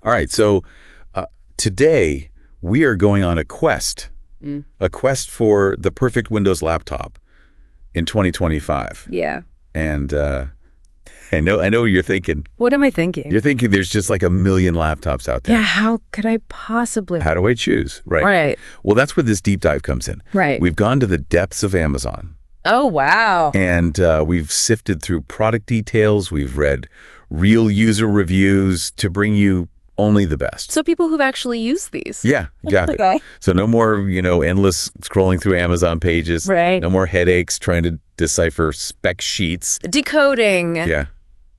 All right, so today we are going on a quest for the perfect Windows laptop in 2025. Yeah. And I know what you're thinking. What am I thinking? You're thinking there's just like a million laptops out there. Yeah, how could I possibly? How do I choose? Right. Right. Well, that's where this deep dive comes in. Right. We've gone to the depths of Amazon. Oh, wow. And we've sifted through product details. We've read real user reviews to bring you only the best. So people who've actually used these. Yeah, got it. Okay. So no more, endless scrolling through Amazon pages. Right. No more headaches trying to decipher spec sheets. Decoding. Yeah.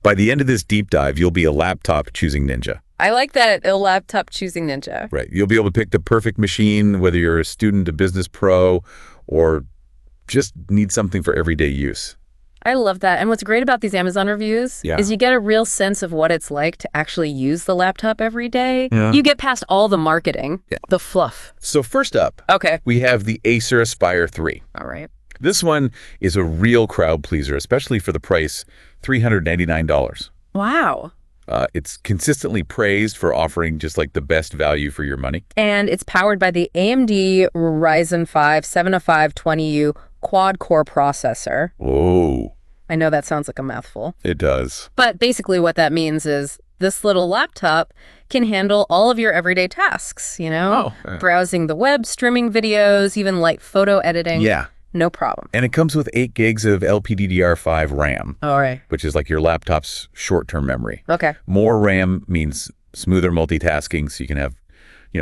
By the end of this deep dive, you'll be a laptop choosing ninja. I like that, a laptop choosing ninja. Right. You'll be able to pick the perfect machine, whether you're a student, a business pro, or just need something for everyday use. I love that. And what's great about these Amazon reviews is you get a real sense of what it's like to actually use the laptop every day. Yeah. You get past all the marketing, the fluff. So first up, Okay. we have the Acer Aspire 3. All right. This one is a real crowd pleaser, especially for the price, $399. Wow. It's consistently praised for offering just like the best value for your money. And it's powered by the AMD Ryzen 5 70520U quad-core processor. Whoa, I know that sounds like a mouthful. it does. But basically what that means is this little laptop can handle all of your everyday tasks, Browsing the web, streaming videos, even light photo editing. Yeah. No problem. And it comes with 8 gigs of LPDDR5 RAM, All right. which is like your laptop's short-term memory. Okay. More RAM means smoother multitasking, so you can have,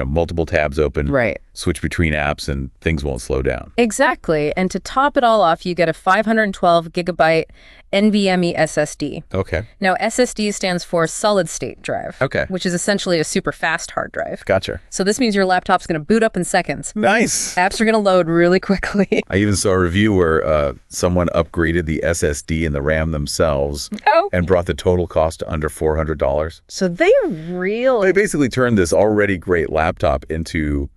multiple tabs open, Right. switch between apps, and things won't slow down. Exactly. And to top it all off, you get a 512 gigabyte NVMe SSD. Okay. Now, SSD stands for solid state drive. Okay. Which is essentially a super fast hard drive. Gotcha. So this means your laptop's going to boot up in seconds. Nice. Apps are going to load really quickly. I even saw a review where someone upgraded the SSD and the RAM themselves and brought the total cost to under $400. So they really... They basically turned this already great laptop into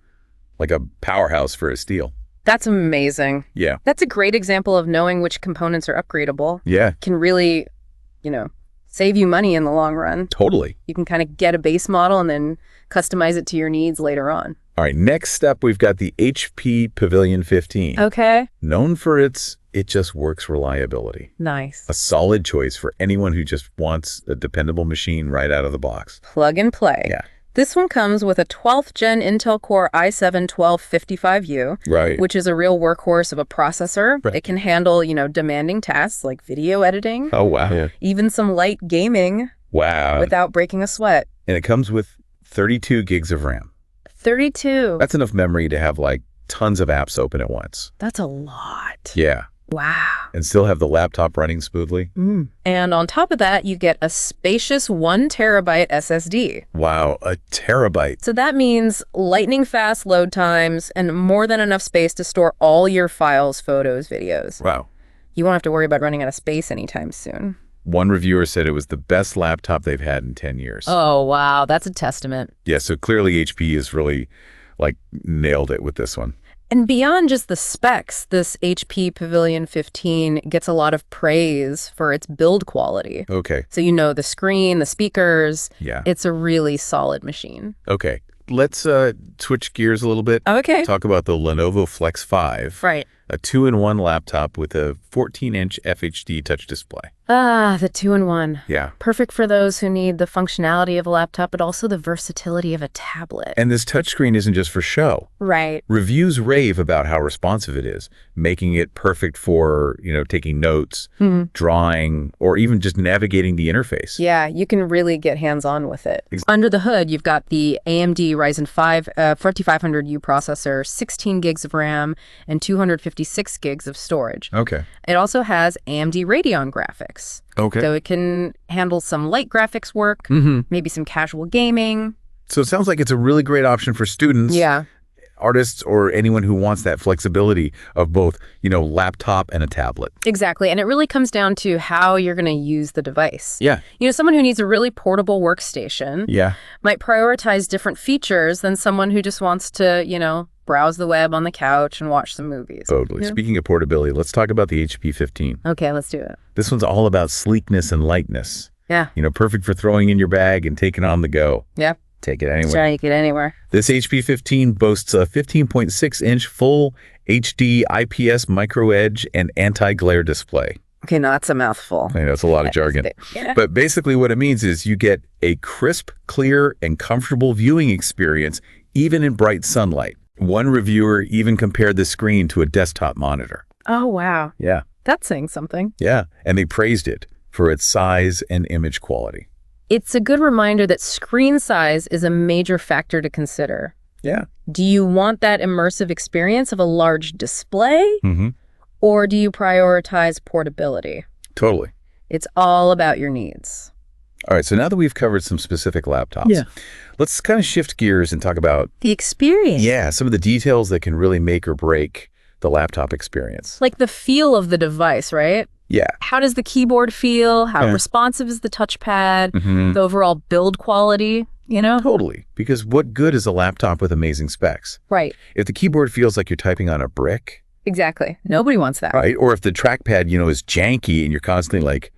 like a powerhouse for a steal. That's amazing. Yeah. That's a great example of knowing which components are upgradable. Yeah. Can really, save you money in the long run. Totally. You can kind of get a base model and then customize it to your needs later on. All right. Next step, we've got the HP Pavilion 15. Okay. Known for its it just works reliability. Nice. A solid choice for anyone who just wants a dependable machine right out of the box. Plug and play. Yeah. This one comes with a 12th gen Intel Core i7-1255U, Right. which is a real workhorse of a processor. Right. It can handle, demanding tasks like video editing, Oh, wow. Yeah. even some light gaming Wow. without breaking a sweat. And it comes with 32 gigs of RAM. 32. That's enough memory to have like tons of apps open at once. That's a lot. Yeah. Wow. And still have the laptop running smoothly. And on top of that, you get a spacious 1 terabyte SSD. Wow, a terabyte. So that means lightning fast load times and more than enough space to store all your files, photos, videos. Wow. You won't have to worry about running out of space anytime soon. One reviewer said it was the best laptop they've had in 10 years. Oh, wow. That's a testament. Yeah, so clearly HP has really nailed it with this one. And beyond just the specs, this HP Pavilion 15 gets a lot of praise for its build quality. Okay. So the screen, the speakers. Yeah. It's a really solid machine. Okay. Let's switch gears a little bit. Okay. Talk about the Lenovo Flex 5. Right. A 2-in-1 laptop with a 14-inch FHD touch display. Ah, the 2-in-1. Yeah. Perfect for those who need the functionality of a laptop, but also the versatility of a tablet. And this touchscreen isn't just for show. Right. Reviews rave about how responsive it is, making it perfect for, taking notes, drawing, or even just navigating the interface. Yeah, you can really get hands-on with it. Under the hood, you've got the AMD Ryzen 5 4500U processor, 16 gigs of RAM, and 256 gigs of storage. Okay. It also has AMD Radeon graphics. Okay. So it can handle some light graphics work, maybe some casual gaming. So it sounds like it's a really great option for students, Yeah. artists, or anyone who wants that flexibility of both, laptop and a tablet. Exactly. And it really comes down to how you're going to use the device. Yeah. Someone who needs a really portable workstation Yeah. might prioritize different features than someone who just wants to, browse the web on the couch and watch some movies. Totally. Yeah. Speaking of portability, let's talk about the HP 15. Okay, let's do it. This one's all about sleekness and lightness. Yeah. Perfect for throwing in your bag and taking on the go. Yeah. Take it anywhere. Take it anywhere. This HP 15 boasts a 15.6-inch full HD IPS micro edge and anti-glare display. Okay, no, that's a mouthful. I know it's a lot of jargon. Yeah. But basically what it means is you get a crisp, clear, and comfortable viewing experience even in bright sunlight. One reviewer even compared the screen to a desktop monitor. Oh, wow. Yeah. That's saying something. Yeah. And they praised it for its size and image quality. It's a good reminder that screen size is a major factor to consider. Yeah. Do you want that immersive experience of a large display? Mm-hmm. Or do you prioritize portability? Totally. It's all about your needs. All right, so now that we've covered some specific laptops, let's kind of shift gears and talk about, The experience. some of the details that can really make or break the laptop experience. Like the feel of the device, right? Yeah. How does the keyboard feel? How Yeah. responsive is the touchpad? Mm-hmm. The overall build quality, you know? Totally. Because what good is a laptop with amazing specs? Right. If the keyboard feels like you're typing on a brick, Exactly. Nobody wants that. right? Or if the trackpad, is janky and you're constantly like,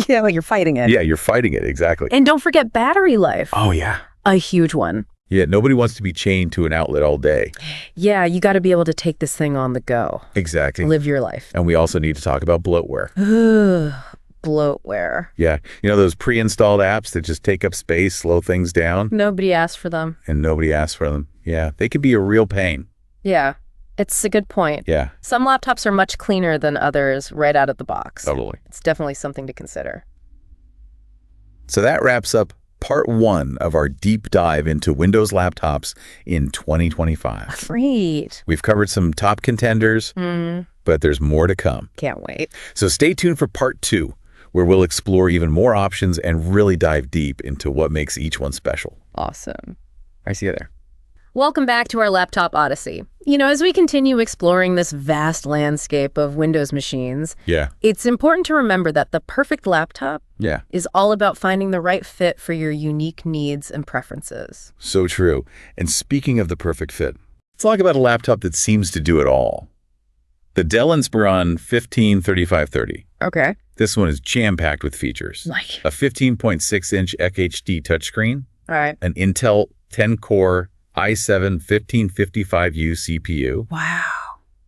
Yeah, like you're fighting it. yeah, you're fighting it. Exactly. And don't forget battery life. Oh, yeah. A huge one. Yeah, nobody wants to be chained to an outlet all day. Yeah, you got to be able to take this thing on the go. Exactly. Live your life. And we also need to talk about bloatware. Ugh, bloatware. Yeah. Those pre-installed apps that just take up space, slow things down, Nobody asked for them. and nobody asks for them. Yeah, they could be a real pain. Yeah, it's a good point. Yeah, Some laptops are much cleaner than others right out of the box. totally. It's definitely something to consider. So that wraps up part 1 of our deep dive into Windows laptops in 2025. Great. We've covered some top contenders, but there's more to come. Can't wait. So stay tuned for part 2, where we'll explore even more options and really dive deep into what makes each one special. Awesome. I see you there. Welcome back to our Laptop Odyssey. As we continue exploring this vast landscape of Windows machines, Yeah. it's important to remember that the perfect laptop Yeah. is all about finding the right fit for your unique needs and preferences. So true. And speaking of the perfect fit, let's talk about a laptop that seems to do it all. The Dell Inspiron 153530. Okay. This one is jam-packed with features. Like, A 15.6-inch FHD touchscreen, all right. an Intel 10-core i7 1555U CPU, Wow.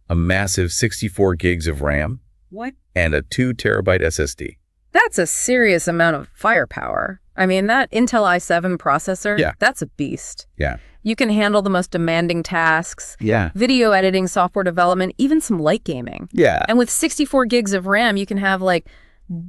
a massive 64 gigs of RAM, What? and a 2 terabyte SSD. That's a serious amount of firepower. I mean, that Intel i7 processor, Yeah. that's a beast. Yeah. You can handle the most demanding tasks, Yeah. video editing, software development, even some light gaming. Yeah. And with 64 gigs of RAM, you can have like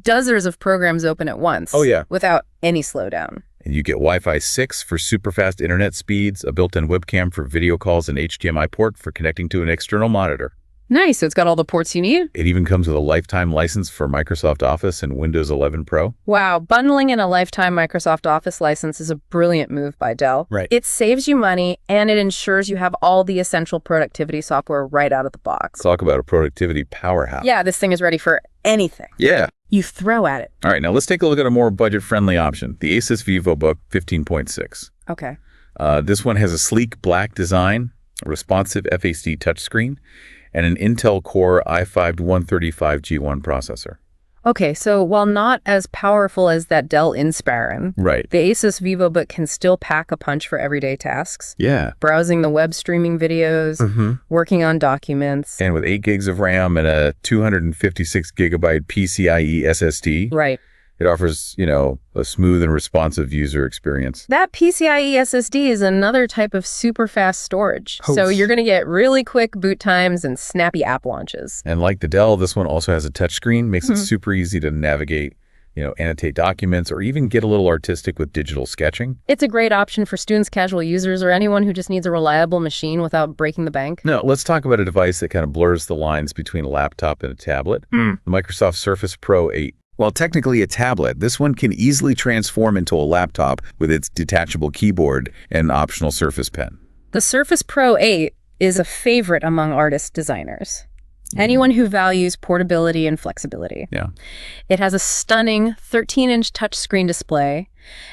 dozens of programs open at once. Oh, yeah. Without any slowdown. And you get Wi-Fi 6 for super fast internet speeds, a built-in webcam for video calls, and HDMI port for connecting to an external monitor. Nice. So it's got all the ports you need. It even comes with a lifetime license for Microsoft Office and Windows 11 Pro. Wow. Bundling in a lifetime Microsoft Office license is a brilliant move by Dell. Right. It saves you money and it ensures you have all the essential productivity software right out of the box. Talk about a productivity powerhouse. Yeah, this thing is ready for anything Yeah. you throw at it. All right, now let's take a look at a more budget-friendly option, the Asus VivoBook 15.6. Okay. This one has a sleek black design, a responsive FHD touchscreen, and an Intel Core i5-135G1 processor. Okay, so while not as powerful as that Dell Inspiron, Right. the Asus VivoBook can still pack a punch for everyday tasks. Yeah. Browsing the web, streaming videos, working on documents. And with 8 gigs of RAM and a 256 gigabyte PCIe SSD, Right. it offers, a smooth and responsive user experience. That PCIe SSD is another type of super fast storage. Oh. So you're going to get really quick boot times and snappy app launches. And like the Dell, this one also has a touchscreen, makes it super easy to navigate, annotate documents, or even get a little artistic with digital sketching. It's a great option for students, casual users, or anyone who just needs a reliable machine without breaking the bank. Now, let's talk about a device that kind of blurs the lines between a laptop and a tablet, the Microsoft Surface Pro 8. While technically a tablet, this one can easily transform into a laptop with its detachable keyboard and optional Surface Pen. The Surface Pro 8 is a favorite among artist designers. Anyone who values portability and flexibility. Yeah. It has a stunning 13-inch touchscreen display,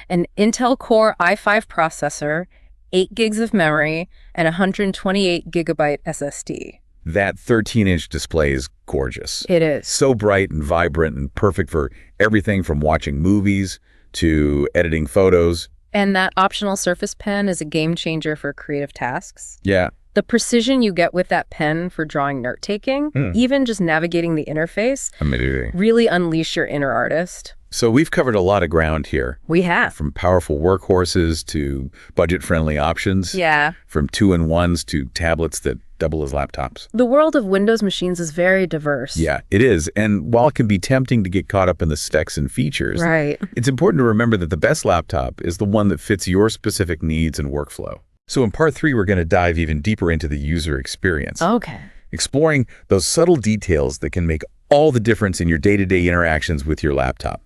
an Intel Core i5 processor, 8 gigs of memory, and 128 gigabyte SSD. That 13-inch display is gorgeous. It is. So bright and vibrant and perfect for everything from watching movies to editing photos. And that optional Surface Pen is a game changer for creative tasks. Yeah. The precision you get with that pen for drawing note-taking, even just navigating the interface, Amazing. really unleash your inner artist. So we've covered a lot of ground here. We have. From powerful workhorses to budget-friendly options. Yeah. From 2-in-1s to tablets that double as laptops. The world of Windows machines is very diverse. Yeah, it is. And while it can be tempting to get caught up in the specs and features, Right. it's important to remember that the best laptop is the one that fits your specific needs and workflow. So in part 3, we're going to dive even deeper into the user experience, Okay. exploring those subtle details that can make all the difference in your day-to-day interactions with your laptop.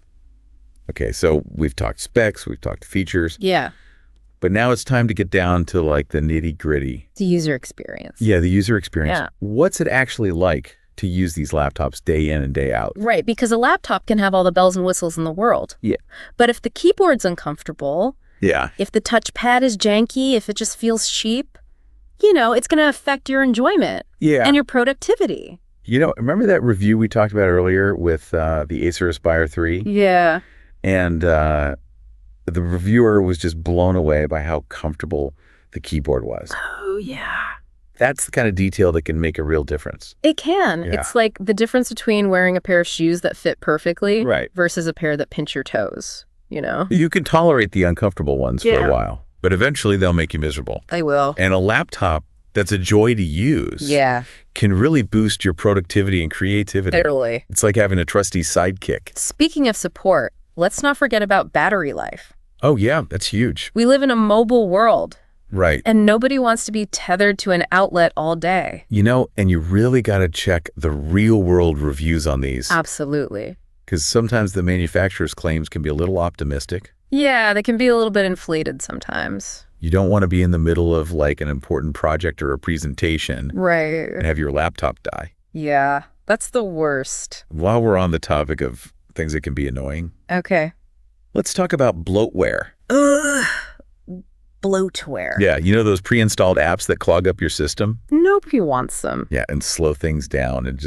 Okay, so we've talked specs, we've talked features, Yeah. but now it's time to get down to like the nitty-gritty. The user experience. Yeah, the user experience. Yeah. What's it actually like to use these laptops day in and day out? Right, because a laptop can have all the bells and whistles in the world. Yeah. But if the keyboard's uncomfortable, Yeah. if the touchpad is janky, if it just feels cheap, it's going to affect your enjoyment Yeah. and your productivity. Remember that review we talked about earlier with the Acer Aspire 3? Yeah. And the reviewer was just blown away by how comfortable the keyboard was. Oh, yeah. That's the kind of detail that can make a real difference. It can. Yeah. It's like the difference between wearing a pair of shoes that fit perfectly Right. versus a pair that pinch your toes, You can tolerate the uncomfortable ones for Yeah. a while, but eventually they'll make you miserable. They will. And a laptop that's a joy to use Yeah, can really boost your productivity and creativity. totally. It's like having a trusty sidekick. Speaking of support, let's not forget about battery life. Oh, yeah, that's huge. We live in a mobile world, Right. and nobody wants to be tethered to an outlet all day. And you really got to check the real-world reviews on these, Absolutely. because sometimes the manufacturer's claims can be a little optimistic. Yeah, they can be a little bit inflated sometimes. You don't want to be in the middle of like an important project or a presentation and Right. have your laptop die. Yeah, that's the worst. While we're on the topic of things that can be annoying, Okay. let's talk about bloatware. Ugh. Bloatware. Yeah, those pre-installed apps that clog up your system? Nobody wants them. Yeah, and slow things down and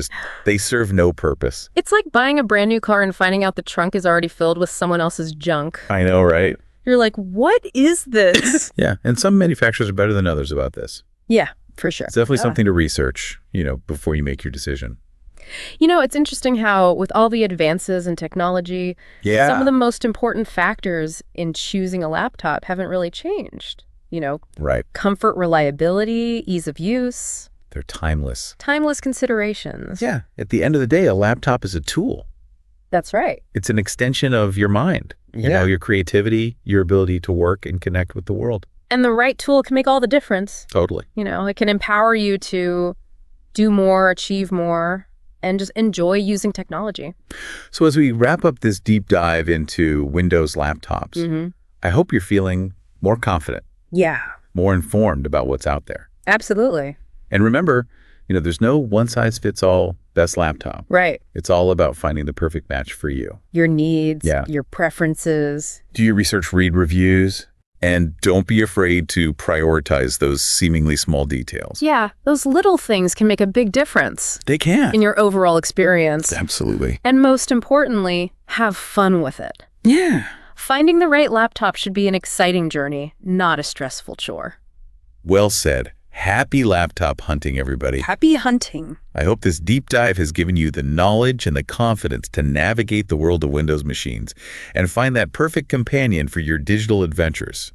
they serve no purpose. It's like buying a brand new car and finding out the trunk is already filled with someone else's junk. I know, right? You're like, what is this? Yeah, and some manufacturers are better than others about this. Yeah, for sure. It's definitely something to research, before you make your decision. It's interesting how with all the advances in technology, Yeah. some of the most important factors in choosing a laptop haven't really changed. Right. Comfort, reliability, ease of use, They're timeless. timeless considerations. Yeah. At the end of the day, a laptop is a tool. That's right. It's an extension of your mind, your creativity, your ability to work and connect with the world. And the right tool can make all the difference. Totally. It can empower you to do more, achieve more, and just enjoy using technology. So as we wrap up this deep dive into Windows laptops, I hope you're feeling more confident, Yeah, more informed about what's out there. absolutely. And remember, there's no one-size-fits-all best laptop. Right. It's all about finding the perfect match for you. Your needs, Yeah. your preferences. Do your research, read reviews, and don't be afraid to prioritize those seemingly small details. Yeah, those little things can make a big difference They can. in your overall experience. Absolutely. And most importantly, have fun with it. Yeah. Finding the right laptop should be an exciting journey, not a stressful chore. Well said. Happy laptop hunting, everybody. Happy hunting. I hope this deep dive has given you the knowledge and the confidence to navigate the world of Windows machines and find that perfect companion for your digital adventures.